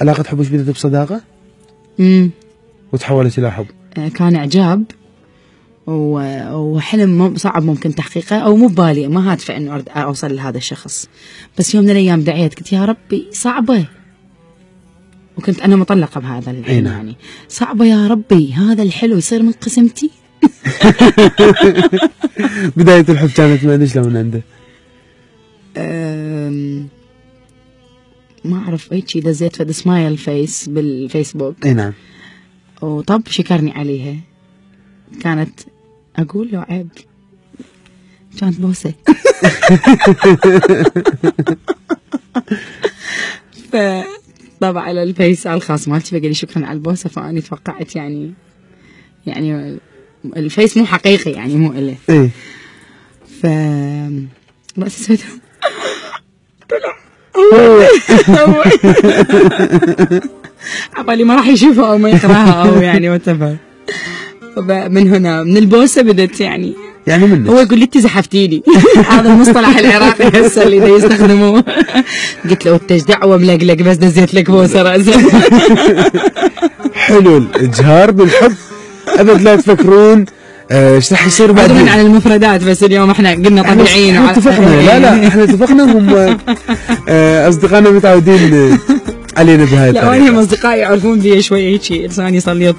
علاقة حبك بدأت بصداقة؟ وتحولت إلى حب؟ كان إعجاب وحلم صعب ممكن تحقيقه، أو مو ببالي، ما هادفة إنه أوصل لهذا الشخص. بس يوم من الأيام دعيت قلت يا ربي صعبة، وكنت أنا مطلقة بهذا الحلم. يعني صعبة يا ربي هذا الحلو يصير من قسمتي. بداية الحب كانت من ايش من عنده؟ ما أعرف هيك دزيت فد سمايل فيس بالفيسبوك. اي نعم. وطب شكرني عليها، كانت أقول له عيب، كانت بوسة. فطبع على الفيس على الخاص مالتي فقال لي شكرا على البوسة. فأني توقعت يعني الفيس مو حقيقي، يعني مو إله. ايه. بس سويت طلع عبالي ما راح يشوفها او ما يقراها او يعني واتفر. من هنا من البوسه بدت يعني منك. هو يقول لي انت زحفتيني. هذا المصطلح العراقي هسه اللي يستخدموه. قلت له انت دعوه ملقلق بس دزيت لك بوسه راسا. حلو الإجهار بالحب، أبد لا تفكرون ايش راح يصير بعدين. عن المفردات، بس اليوم احنا قلنا طبيعيين. احنا اتفقنا. لا احنا اتفقنا، هم اصدقائنا متعودين علينا بهاي الطريقة. لا هم اصدقائي يعرفون بي شوي هيك لساني صليط.